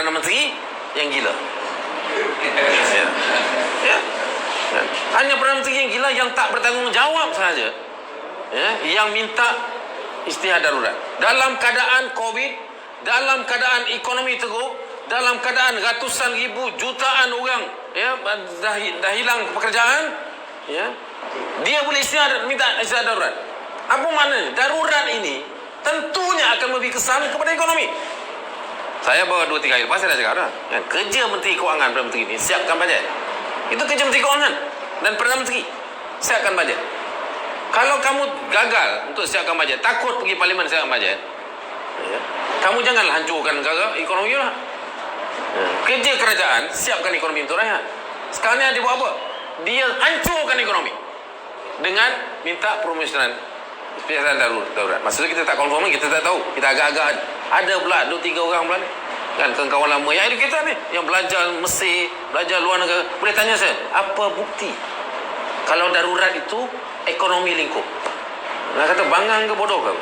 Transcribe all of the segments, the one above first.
Perdana Menteri yang gila. Ya. Ya. Hanya Perdana Menteri yang gila yang tak bertanggungjawab sahaja, yang minta istihad darurat dalam keadaan Covid, dalam keadaan ekonomi teruk, dalam keadaan ratusan ribu jutaan orang dah hilang pekerjaan, dia boleh minta istihad darurat. Apa maknanya? Darurat ini tentunya akan memberi kesan kepada ekonomi. Saya bawa 2-3 hari lepas saya dah cakap dah, kerja Menteri Kewangan Perdana Menteri ini siapkan bajet. Itu kerja Menteri Kewangan dan Perdana Menteri, siapkan bajet. Kalau kamu gagal untuk siapkan bajet, takut pergi parlimen siapkan bajet, kamu janganlah hancurkan negara, ekonomi lah. Kerja kerajaan siapkan ekonomi untuk rakyat. Sekarang ni dia buat apa? Dia hancurkan ekonomi dengan minta permohonan istihad darurat. Maksudnya kita tak confirm, kita tak tahu. Kita agak-agak ada pula 2-3 orang pula ni, kan, kawan lama yang educated ni, yang belajar Mesir, belajar luar negara, boleh tanya saya, apa bukti kalau darurat itu ekonomi lingkup? Nak kata bangang ke bodoh ke?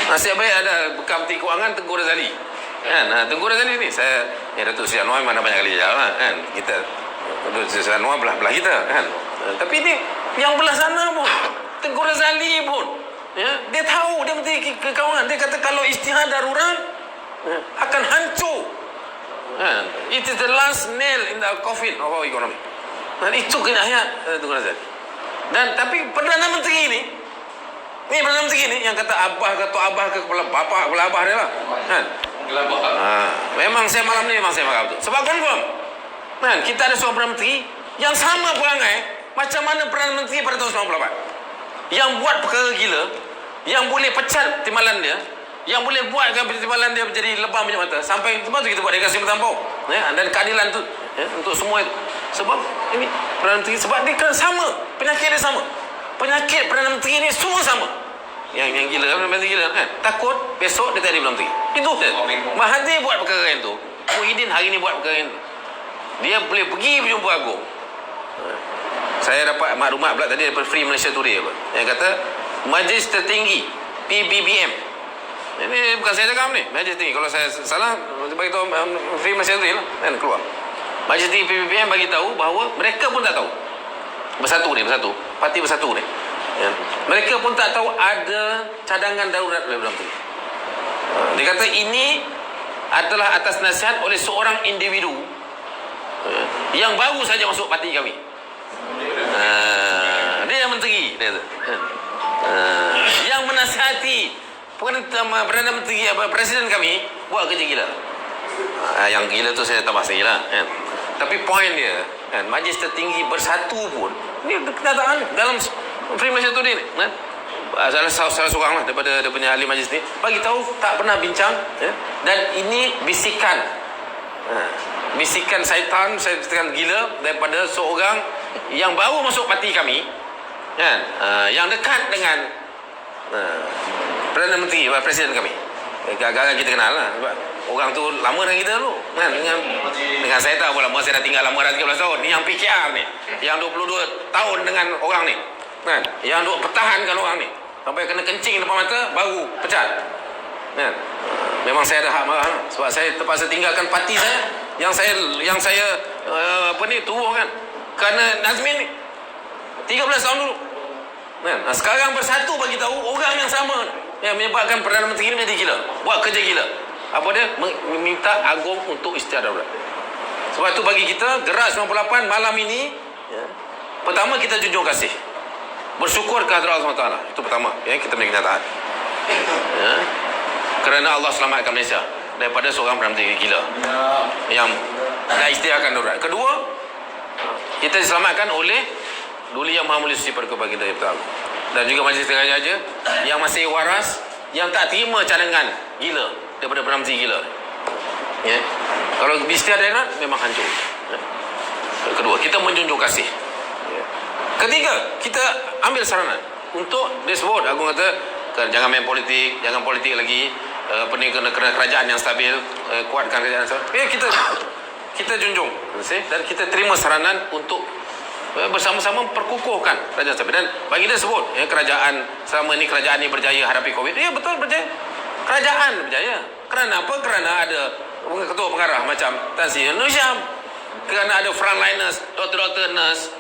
Nasib baik ada bekas Menteri Kewangan Tengku Razali, kan? Tengku Razali ni saya, Datuk Seri Anwar mana banyak kali jalan, kan? Kita Datuk Seri Anwar belah kita, kan? Tapi ni yang belah sana pun, Tengku Razali pun, dia tahu, dia Menteri Kewangan, dia kata kalau istihad darurat akan hancur. It is the last nail in the coffin of our economy. Dan itu kena ayat Tengku Razali. Dan tapi Perdana Menteri ni Perdana Menteri ni yang kata abah ke tok abah ke kepala bapak kepala abah dia lah, kan? Memang saya malam ni memang saya marah betul. Sebab confirm, kan, kita ada seorang Perdana Menteri yang sama perangai macam mana Perdana Menteri pada tahun 98, yang buat perkara gila, yang boleh pecat timbalan dia, yang boleh buatkan timbalan dia menjadi lebam punya mata. Sampai sebab tu kita buat deklarasi bertampau, dan keadilan tu, untuk semua itu. Sebab ini Perdana Menteri, sebab dia kan sama, penyakit dia sama. Penyakit Perdana Menteri ni semua sama. Yang gila kan, Perdana Menteri gila kan, takut besok dia tak jadi Perdana Menteri. Itu Mahathir buat perkara yang tu, Muhyiddin hari ni buat perkara yang tu. Dia boleh pergi berjumpa agung. Saya dapat maklumat pula tadi daripada Free Malaysia Today yang kata Majlis Tertinggi PBBM. Ini bukan saya cakap ni, Majlis Tertinggi. Kalau saya salah, bagi tahu Free Malaysia Today lah, kan, keluar. Majlis Tinggi PBBM bagi tahu bahawa mereka pun tak tahu. Bersatu, Parti Bersatu ni. Mereka pun tak tahu ada cadangan darurat oleh Perdana Menteri. Dia kata ini adalah atas nasihat oleh seorang individu yang baru saja masuk parti kami. Dia menteri, dia kata. Yang menasihati Perdana Menteri, Presiden kami buat kerja gila. Yang gila tu saya tak bahas lagi lah, kan? Tapi poin dia, kan, Majlis Tertinggi Bersatu pun ni kenyataan dalam Free Malaysia Today ni, kan? Salah seorang lah daripada dia punya ahli majlis ni bagi tahu tak pernah bincang, dan ini bisikan, bisikan syaitan gila daripada seorang yang baru masuk parti kami, kan, yang dekat dengan Perdana Menteri, Presiden kami. Agak-agak kita kenal lah, sebab orang tu lama dengan kita dulu, kan? Dengan saya tak berapa lama, saya dah tinggal lama dah 13 tahun. Ni yang PKR ni, yang 22 tahun dengan orang ni, kan? Yang duk pertahankan orang ni sampai kena kencing depan mata baru pecat, kan? Memang saya ada hak marah, sebab saya terpaksa tinggalkan parti saya yang saya tubuh, kan, kerana Nazmin ni 13 tahun dulu, kan? Sekarang Bersatu bagi tahu orang yang sama yang menyebabkan Perdana Menteri ini menjadi gila, buat kerja gila. Apa dia? Meminta agung untuk istihad darurat. Sebab tu bagi kita Gerak 98 malam ini, pertama kita junjung kasih, bersyukur ke hadirat Allah SWT. Itu pertama, kita beri kenyataan, kerana Allah selamatkan Malaysia daripada seorang Perdana Menteri gila yang dah istihadkan darurat. Kedua, kita diselamatkan oleh Duli Yang Maha Mulia Suci Paduka Baginda Yang Terang, dan juga Majlis Raja yang masih waras, yang tak terima cadangan gila daripada Perdana Menteri gila. Kalau istihad darurat memang hancur. Kedua, kita menjunjung kasih. Ketiga, kita ambil saranan untuk disebut Agung kata jangan main politik, jangan politik lagi, kena kerajaan yang stabil, kuatkan kerajaan yang stabil. Kita junjung dan kita terima saranan untuk bersama-sama perkukuhkan kerajaan stabil. Dan bagi dia sebut, kerajaan selama ini, kerajaan ini berjaya hadapi Covid. Ya betul, berjaya. Kerajaan berjaya. Kerana apa? Kerana ada ketua pengarah macam Tan Sri Indonesia, kerana ada frontliners, doktor-doktor, nurse,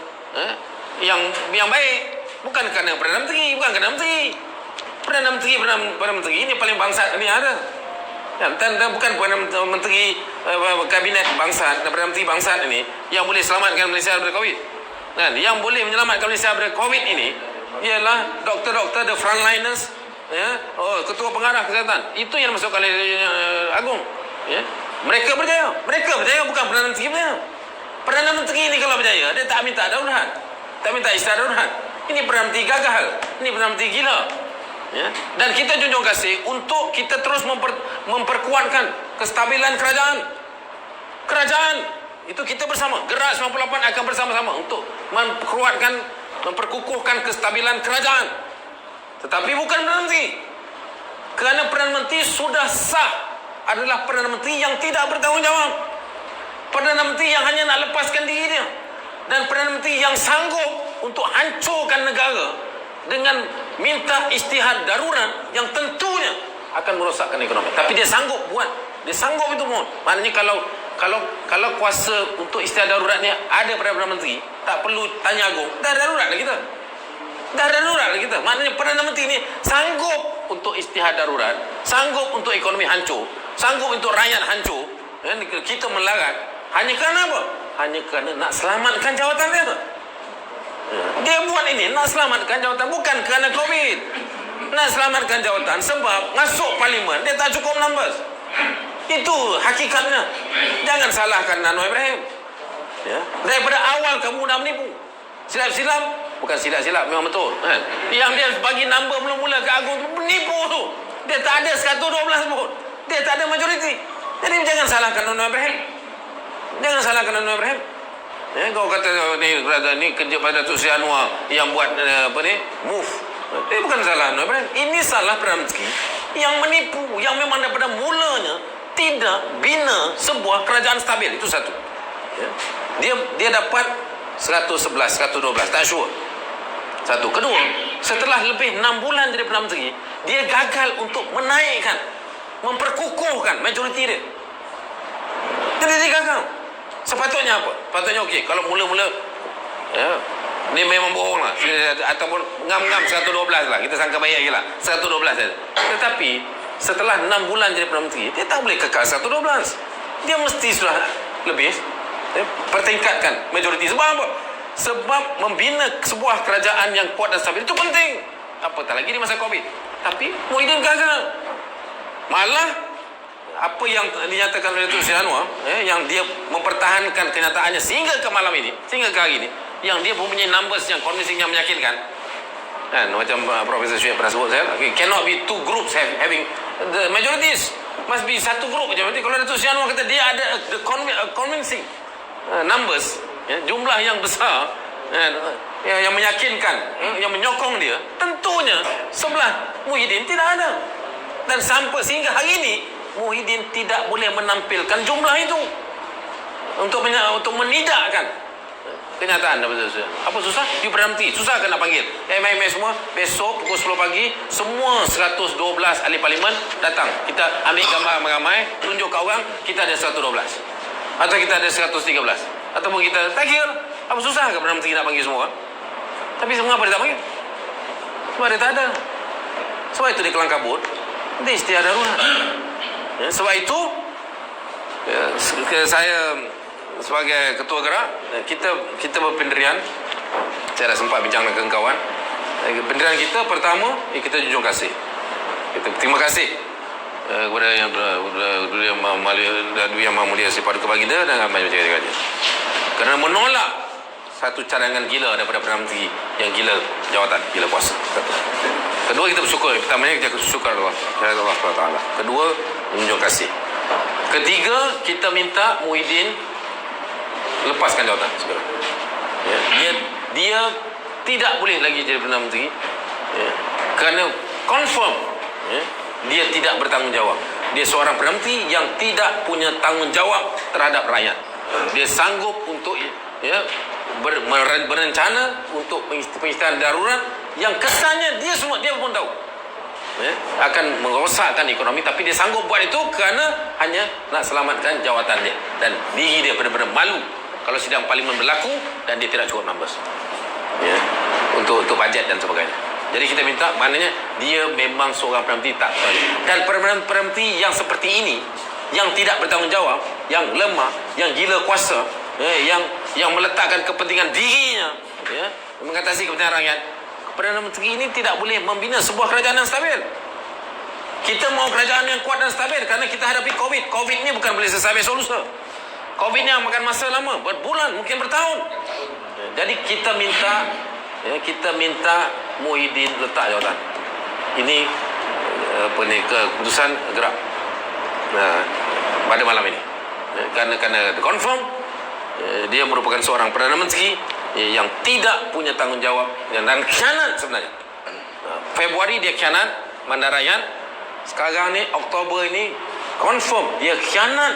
yang baik, bukan kerana Perdana Menteri, bukan kerana Perdana Menteri ini paling bangsat ini ada. Dan bukan Perdana Menteri kabinet bangsat dan Perdana Menteri bangsat ini yang boleh selamatkan Malaysia daripada COVID. Kan, yang boleh menyelamatkan Malaysia daripada COVID ini ialah doktor-doktor, the frontliners, ketua pengarah kesihatan. Itu yang dimasukkan oleh Agung. Mereka berjaya, bukan Perdana Menteri berjaya. Perdana Menteri ini kalau berjaya, dia tak minta darurat, tak minta istiadat darurat. Ini Perdana Menteri gagal, ini Perdana Menteri gila. Dan kita junjung kasih untuk kita terus memperkuatkan kestabilan kerajaan. Itu kita bersama, Gerak 98 akan bersama-sama untuk memperkukuhkan kestabilan kerajaan. Tetapi bukan Perdana Menteri, kerana Perdana Menteri sudah sah adalah Perdana Menteri yang tidak bertanggungjawab, Perdana Menteri yang hanya nak lepaskan diri dia, dan Perdana Menteri yang sanggup untuk hancurkan negara dengan minta istihad darurat yang tentunya akan merosakkan ekonomi. Tapi dia sanggup buat, dia sanggup itu pun. Maknanya kalau kuasa untuk istihad darurat ni ada pada Perdana Menteri, tak perlu tanya Agung, dah darurat lah kita. Maknanya Perdana Menteri ni sanggup untuk istihad darurat, sanggup untuk ekonomi hancur, sanggup untuk rakyat hancur. Kita melarat hanya kerana apa? Hanya kerana nak selamatkan jawatan dia. Dia buat ini nak selamatkan jawatan, bukan kerana COVID. Nak selamatkan jawatan sebab masuk parlimen dia tak cukup numbers. Itu hakikatnya. Jangan salahkan Anwar Ibrahim. Daripada awal kamu dah menipu. Bukan silap, memang betul. Yang dia bagi number mula-mula ke Agung tu menipu tu. Dia tak ada 112 pun. Dia tak ada majoriti. Jadi jangan salahkan Anwar Ibrahim. Kau kata ni kerja pada Datuk Seri Anwar yang buat move. Bukan salah Anwar Ibrahim. Ini salah Perdana Menteri yang menipu, yang memang daripada mulanya tidak bina sebuah kerajaan stabil. Itu satu. Dia dapat 111, 112, tak sure. Satu. Kedua, setelah lebih 6 bulan jadi Perdana Menteri, dia gagal untuk menaikkan, memperkukuhkan majoriti dia. Jadi dia gagal. Sepatutnya apa? Sepatutnya okey, kalau mula-mula ni memang bohong lah, ataupun ngam-ngam 112 lah, kita sangka baik lagi lah 112 saja. Tetapi setelah 6 bulan jadi Perdana Menteri, dia tak boleh kekal 112. Dia mesti sudah lebih pertingkatkan majoriti. Sebab apa? Sebab membina sebuah kerajaan yang kuat dan stabil itu penting. Apatah lagi di masa COVID. Tapi Muhyiddin gagal. Malah apa yang dinyatakan oleh Datuk Seri Anwar, yang dia mempertahankan kenyataannya sehingga ke malam ini, sehingga ke hari ini, yang dia mempunyai numbers yang convincing, yang meyakinkan. Macam Profesor Syed pernah sebut saya, cannot be two groups having the majorities, must be satu grup je. Jadi kalau Datuk Seri Anwar kata dia ada the convincing numbers, jumlah yang besar, yang meyakinkan, yang menyokong dia, tentunya sebelah Muhyiddin tidak ada. Dan sampai sehingga hari ini Muhyiddin tidak boleh menampilkan jumlah itu untuk menidakkan kenyataan. Apa susah? You Perdana Menteri, susah kan nak panggil MIMS semua. Besok pukul 10 pagi semua 112 ahli parlimen datang. Kita ambil gambar ramai-ramai, tunjuk kat orang kita ada 112 atau kita ada 113, ataupun kita tak kira. Apa susah ke Perdana Menteri nak panggil semua? Tapi mengapa dia tak panggil? Sebab dia tak ada. Sebab itu dia kelang kabut, dia istiadat darurat. Sebab itu saya sebagai ketua gerak, kita berpendirian. Saya dah sempat bincang dengan kawan. Pendirian kita pertama, kita junjung kasih. Kita terima kasih kepada yang Mulia Si Paduka Baginda dan Ahmad Jayakarya, kerana menolak satu cadangan gila daripada Perdana Menteri yang gila jawatan, gila kuasa. Kedua, kita bersyukur. Pertamanya kita bersyukur Allah SWT. Kedua, menunjuk kasih. Ketiga, kita minta Muhyiddin lepaskan jawatan segera. Dia tidak boleh lagi jadi Perdana Menteri, kerana confirm dia tidak bertanggungjawab. Dia seorang Perdana Menteri yang tidak punya tanggungjawab terhadap rakyat. Dia sanggup untuk berencana untuk pengisytihadan darurat yang kesannya dia pun tahu akan merosakkan ekonomi, tapi dia sanggup buat itu kerana hanya nak selamatkan jawatan dia dan diri dia benar-benar malu kalau sidang parlimen berlaku dan dia tidak cukup numbers untuk bajet dan sebagainya. Jadi kita minta, maknanya dia memang seorang Perdana Menteri tak tahu. Dan Perdana Menteri yang seperti ini, yang tidak bertanggungjawab, yang lemah, yang gila kuasa, yang meletakkan kepentingan dirinya mengatasi kepentingan rakyat, Perdana Menteri ini tidak boleh membina sebuah kerajaan yang stabil. Kita mau kerajaan yang kuat dan stabil kerana kita hadapi COVID. COVID ni bukan boleh selesai besok lusa. COVID ni makan masa lama, berbulan, mungkin bertahun. Jadi kita minta Muhyiddin letak jawatan. Ini keputusan gerak pada malam ini. Kerana confirm dia merupakan seorang Perdana Menteri yang tidak punya tanggungjawab dan khianat sebenarnya. Februari dia khianat Mandarayan. Sekarang ni Oktober ini confirm dia khianat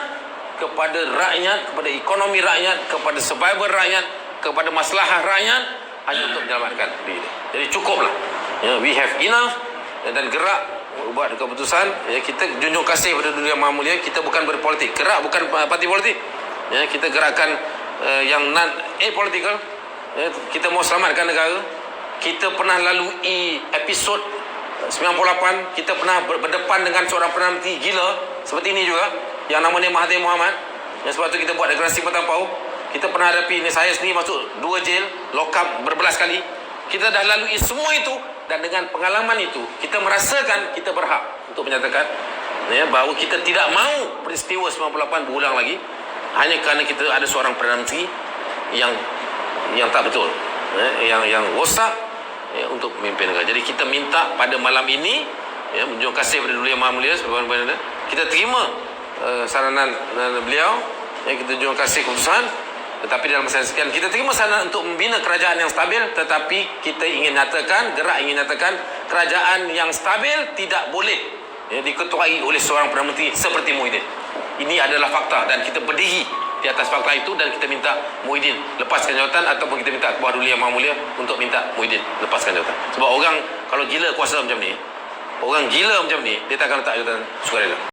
kepada rakyat, kepada ekonomi rakyat, kepada survival rakyat, kepada masalah rakyat hanya untuk menyelamatkan diri. Jadi cukuplah. We have enough dan gerak buat keputusan. Kita junjung kasih pada dunia Maha Mulia. Kita bukan berpolitik. Gerak bukan parti politik. Kita gerakan yang non apolitical. Kita mau selamatkan negara. Kita pernah lalui episod 98. Kita pernah berdepan dengan seorang Perdana Menteri gila seperti ini juga, yang namanya Mahathir Mohamad. Sebab tu kita buat deklarasi bertampau. Kita pernah hadapi, saya sendiri masuk 2 jail, lock up berbelas kali. Kita dah lalui semua itu, dan dengan pengalaman itu kita merasakan kita berhak untuk menyatakan bahawa kita tidak mahu peristiwa 98 berulang lagi hanya kerana kita ada seorang Perdana Menteri yang tak betul, yang rosak untuk memimpin negara. Jadi kita minta pada malam ini, menjunjung kasih pada Dunia Maha Mulia, kita terima saranan beliau, kita junjung kasih keputusan. Tetapi dalam masa sekian kita terima saranan untuk membina kerajaan yang stabil, tetapi kita ingin nyatakan, gerak ingin nyatakan, kerajaan yang stabil tidak boleh diketuai oleh seorang Perdana Menteri seperti Muhyiddin. Ini adalah fakta dan kita berdiri di atas fakta itu, dan kita minta Muhyiddin lepaskan jawatan, ataupun kita minta kepada Dunia Maha Mulia untuk minta Muhyiddin lepaskan jawatan. Sebab orang kalau gila kuasa macam ni, orang gila macam ni, dia tak akan letak jawatan sukarela.